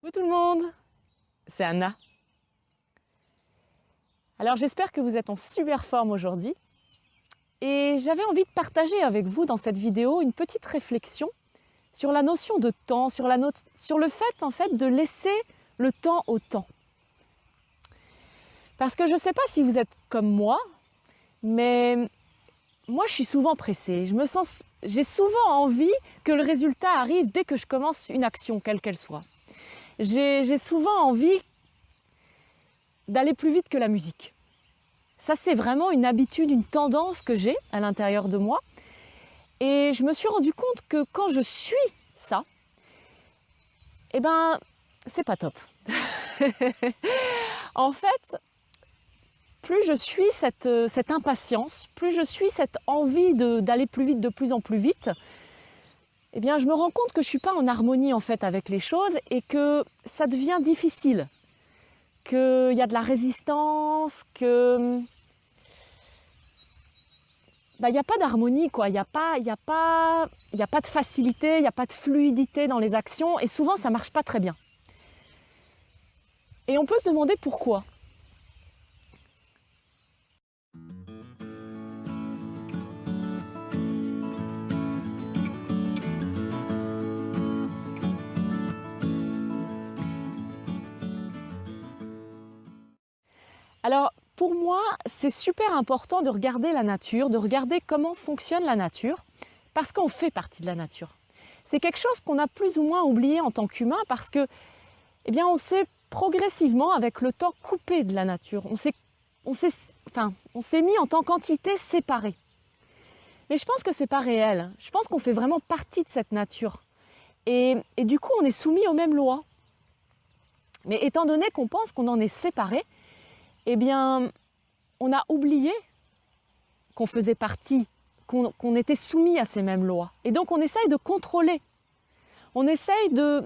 Coucou tout le monde, c'est Anna. Alors j'espère que vous êtes en super forme aujourd'hui et j'avais envie de partager avec vous dans cette vidéo une petite réflexion sur la notion de temps, sur le fait en fait de laisser le temps au temps. Parce que je ne sais pas si vous êtes comme moi, mais moi je suis souvent pressée, j'ai souvent envie que le résultat arrive dès que je commence une action, quelle qu'elle soit. J'ai souvent envie d'aller plus vite que la musique. Ça, c'est vraiment une habitude, une tendance que j'ai à l'intérieur de moi. Et je me suis rendu compte que quand je suis ça, eh ben, c'est pas top. En fait, plus je suis cette impatience, plus je suis cette envie d'aller plus vite, de plus en plus vite, eh bien, je me rends compte que je ne suis pas en harmonie en fait avec les choses et que ça devient difficile, qu'il y a de la résistance, que il n'y a pas d'harmonie, quoi. Il n'y a pas de facilité, il n'y a pas de fluidité dans les actions et souvent ça ne marche pas très bien. Et on peut se demander pourquoi. Alors, pour moi, c'est super important de regarder la nature, de regarder comment fonctionne la nature, parce qu'on fait partie de la nature. C'est quelque chose qu'on a plus ou moins oublié en tant qu'humain parce que, eh bien, on s'est progressivement, avec le temps, coupé de la nature. On s'est mis en tant qu'entité séparée. Mais je pense que c'est pas réel. Je pense qu'on fait vraiment partie de cette nature. Et du coup, on est soumis aux mêmes lois. Mais étant donné qu'on pense qu'on en est séparé, eh bien, on a oublié qu'on faisait partie, qu'on était soumis à ces mêmes lois. Et donc, on essaye de contrôler. On essaye de...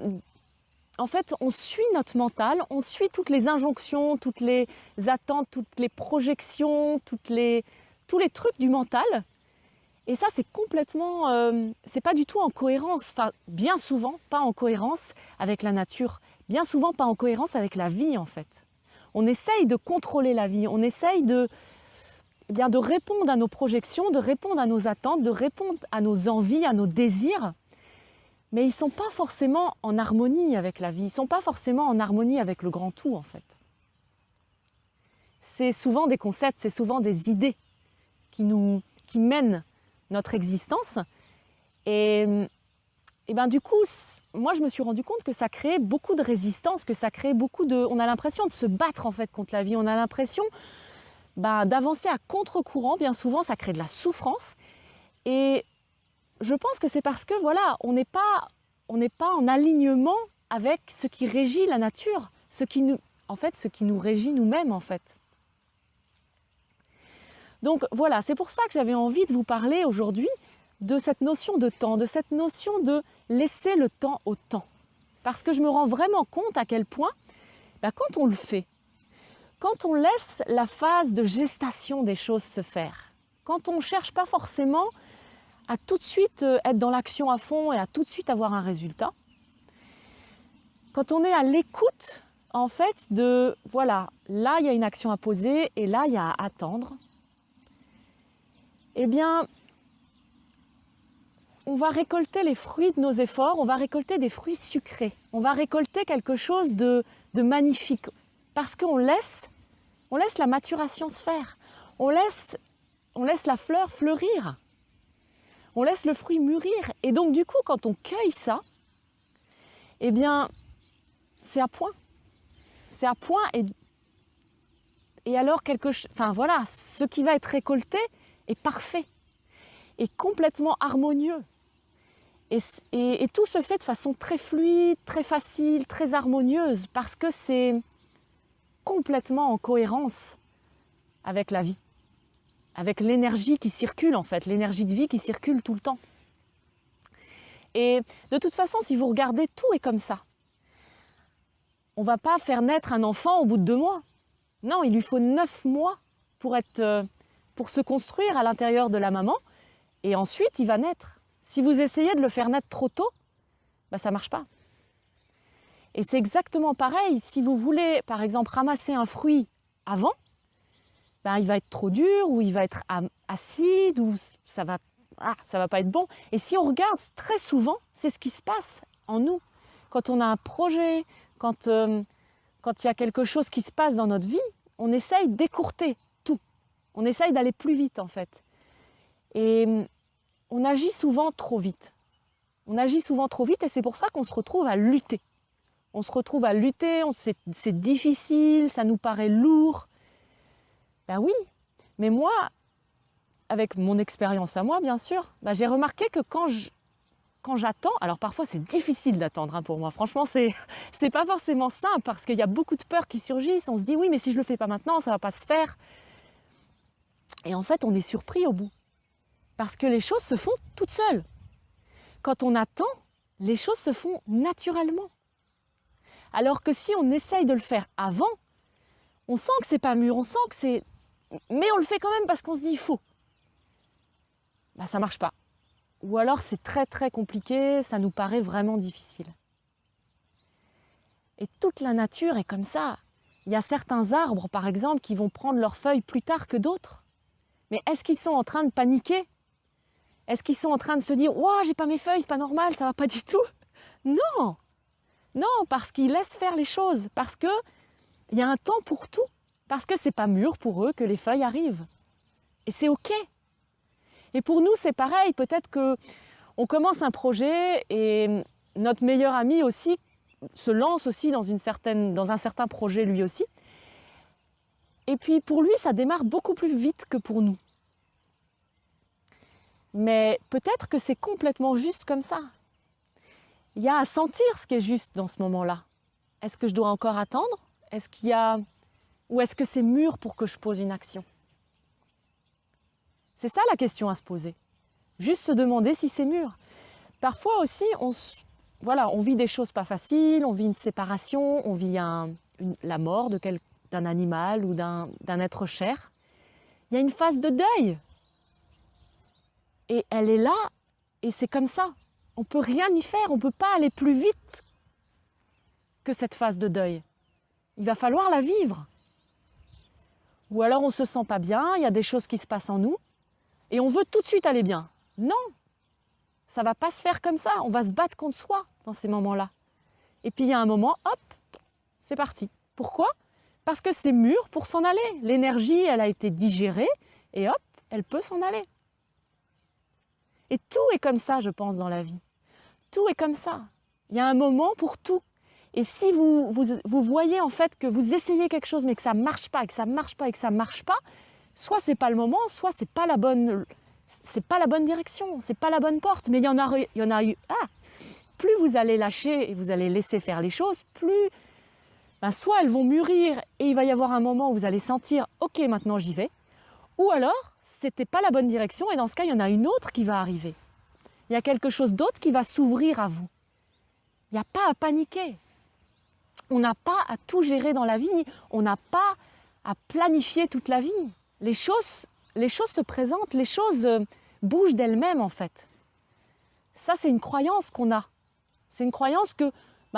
En fait, on suit notre mental, on suit toutes les injonctions, toutes les attentes, toutes les projections, tous les trucs du mental. Et ça, c'est complètement... c'est pas du tout en cohérence, enfin, bien souvent, pas en cohérence avec la nature. Bien souvent, pas en cohérence avec la vie, en fait. On essaye de contrôler la vie, on essaye de répondre à nos projections, de répondre à nos attentes, de répondre à nos envies, à nos désirs. Mais ils ne sont pas forcément en harmonie avec la vie, ils ne sont pas forcément en harmonie avec le grand tout, en fait. C'est souvent des concepts, c'est souvent des idées qui mènent notre existence. Et du coup, moi, je me suis rendu compte que ça créait beaucoup de résistance, que ça créait beaucoup de... On a l'impression de se battre, en fait, contre la vie. On a l'impression d'avancer à contre-courant. Bien souvent, ça crée de la souffrance. Et je pense que c'est parce que, voilà, on n'est pas en alignement avec ce qui régit la nature, ce qui nous régit nous-mêmes, en fait. Donc, voilà, c'est pour ça que j'avais envie de vous parler aujourd'hui de cette notion de temps, de cette notion de laisser le temps au temps. Parce que je me rends vraiment compte à quel point, quand on le fait, quand on laisse la phase de gestation des choses se faire, quand on ne cherche pas forcément à tout de suite être dans l'action à fond et à tout de suite avoir un résultat, quand on est à l'écoute, en fait, de, voilà, là, il y a une action à poser et là, il y a à attendre, eh bien, on va récolter les fruits de nos efforts, on va récolter des fruits sucrés, on va récolter quelque chose de magnifique, parce qu'on laisse la maturation se faire, on laisse la fleur fleurir, on laisse le fruit mûrir. Et donc du coup, quand on cueille ça, eh bien, c'est à point. C'est à point et alors ce qui va être récolté est parfait, est complètement harmonieux. Et tout se fait de façon très fluide, très facile, très harmonieuse, parce que c'est complètement en cohérence avec la vie, avec l'énergie qui circule en fait, l'énergie de vie qui circule tout le temps. Et de toute façon, si vous regardez, tout est comme ça. On ne va pas faire naître un enfant au bout de 2 mois. Non, il lui faut 9 mois pour se construire à l'intérieur de la maman, et ensuite il va naître. Si vous essayez de le faire naître trop tôt, ça ne marche pas. Et c'est exactement pareil, si vous voulez par exemple ramasser un fruit avant, ben, il va être trop dur ou il va être acide ou ça va pas être bon. Et si on regarde très souvent, c'est ce qui se passe en nous. Quand on a un projet, quand il y a quelque chose qui se passe dans notre vie, on essaye d'écourter tout. On essaye d'aller plus vite en fait. Et on agit souvent trop vite. On agit souvent trop vite et c'est pour ça qu'on se retrouve à lutter. On se retrouve à lutter, c'est difficile, ça nous paraît lourd. Ben oui, mais moi, avec mon expérience à moi bien sûr, ben j'ai remarqué que quand j'attends, alors parfois c'est difficile d'attendre pour moi, franchement c'est pas forcément simple parce qu'il y a beaucoup de peurs qui surgissent, on se dit oui mais si je le fais pas maintenant ça va pas se faire. Et en fait on est surpris au bout, parce que les choses se font toutes seules. Quand on attend, les choses se font naturellement. Alors que si on essaye de le faire avant, on sent que c'est pas mûr, on sent que c'est... Mais on le fait quand même parce qu'on se dit il faut. Ben, ça marche pas. Ou alors c'est très très compliqué, ça nous paraît vraiment difficile. Et toute la nature est comme ça. Il y a certains arbres par exemple qui vont prendre leurs feuilles plus tard que d'autres. Mais est-ce qu'ils sont en train de paniquer? Est-ce qu'ils sont en train de se dire « Ouah, j'ai pas mes feuilles, c'est pas normal, ça va pas du tout ?» Non! Non, parce qu'ils laissent faire les choses, parce qu'il y a un temps pour tout, parce que c'est pas mûr pour eux que les feuilles arrivent. Et c'est OK. Et pour nous, c'est pareil, peut-être qu'on commence un projet et notre meilleur ami aussi se lance aussi dans un certain projet lui aussi. Et puis pour lui, ça démarre beaucoup plus vite que pour nous. Mais peut-être que c'est complètement juste comme ça. Il y a à sentir ce qui est juste dans ce moment-là. Est-ce que je dois encore attendre? Ou est-ce que c'est mûr pour que je pose une action? C'est ça la question à se poser. Juste se demander si c'est mûr. Parfois aussi, on vit des choses pas faciles, on vit une séparation, on vit la mort d'un animal ou d'un être cher. Il y a une phase de deuil. Et elle est là, et c'est comme ça. On ne peut rien y faire, on ne peut pas aller plus vite que cette phase de deuil. Il va falloir la vivre. Ou alors on ne se sent pas bien, il y a des choses qui se passent en nous, et on veut tout de suite aller bien. Non, ça ne va pas se faire comme ça, on va se battre contre soi dans ces moments-là. Et puis il y a un moment, hop, c'est parti. Pourquoi? Parce que c'est mûr pour s'en aller. L'énergie, elle a été digérée, et hop, elle peut s'en aller. Et tout est comme ça, je pense, dans la vie. Tout est comme ça. Il y a un moment pour tout. Et si vous voyez en fait que vous essayez quelque chose mais que ça ne marche pas, et que ça ne marche pas, et que ça ne marche pas, soit ce n'est pas le moment, soit ce n'est pas la bonne direction, ce n'est pas la bonne porte. Mais il y en a eu. Plus vous allez lâcher et vous allez laisser faire les choses, plus soit elles vont mûrir et il va y avoir un moment où vous allez sentir « Ok, maintenant j'y vais », ou alors, c'était pas la bonne direction et dans ce cas, il y en a une autre qui va arriver. Il y a quelque chose d'autre qui va s'ouvrir à vous. Il n'y a pas à paniquer. On n'a pas à tout gérer dans la vie. On n'a pas à planifier toute la vie. Les choses se présentent, les choses bougent d'elles-mêmes en fait. Ça, c'est une croyance qu'on a. C'est une croyance que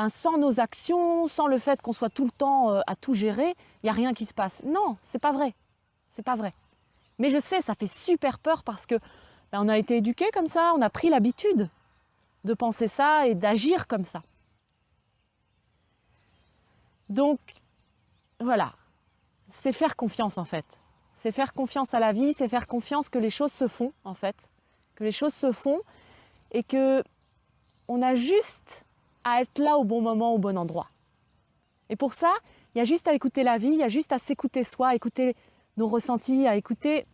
sans nos actions, sans le fait qu'on soit tout le temps à tout gérer, il n'y a rien qui se passe. Non, c'est pas vrai. C'est pas vrai. Mais je sais, ça fait super peur parce que on a été éduqués comme ça, on a pris l'habitude de penser ça et d'agir comme ça. Donc, voilà, c'est faire confiance en fait. C'est faire confiance à la vie, c'est faire confiance que les choses se font en fait. Que les choses se font et que on a juste à être là au bon moment, au bon endroit. Et pour ça, il y a juste à écouter la vie, il y a juste à s'écouter soi, à écouter nos ressentis, à écouter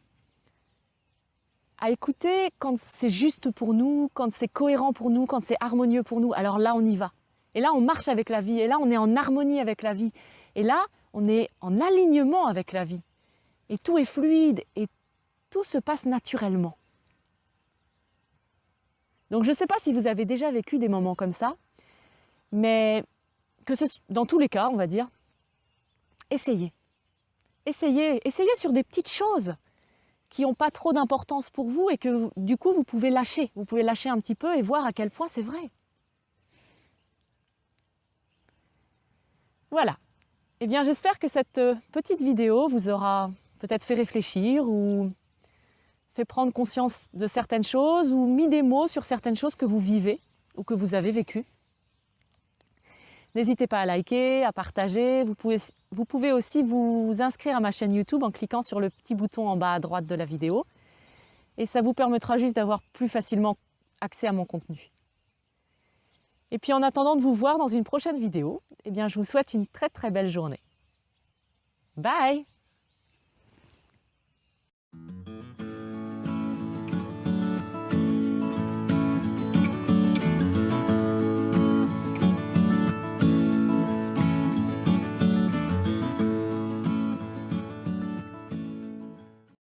quand c'est juste pour nous, quand c'est cohérent pour nous, quand c'est harmonieux pour nous. Alors là, on y va. Et là, on marche avec la vie. Et là, on est en harmonie avec la vie. Et là, on est en alignement avec la vie. Et tout est fluide et tout se passe naturellement. Donc, je ne sais pas si vous avez déjà vécu des moments comme ça, mais dans tous les cas, on va dire, essayez. Essayez sur des petites choses qui n'ont pas trop d'importance pour vous et que du coup vous pouvez lâcher. Vous pouvez lâcher un petit peu et voir à quel point c'est vrai. Voilà. Eh bien, j'espère que cette petite vidéo vous aura peut-être fait réfléchir ou fait prendre conscience de certaines choses ou mis des mots sur certaines choses que vous vivez ou que vous avez vécues. N'hésitez pas à liker, à partager. Vous pouvez aussi vous inscrire à ma chaîne YouTube en cliquant sur le petit bouton en bas à droite de la vidéo. Et ça vous permettra juste d'avoir plus facilement accès à mon contenu. Et puis en attendant de vous voir dans une prochaine vidéo, eh bien, je vous souhaite une très très belle journée. Bye!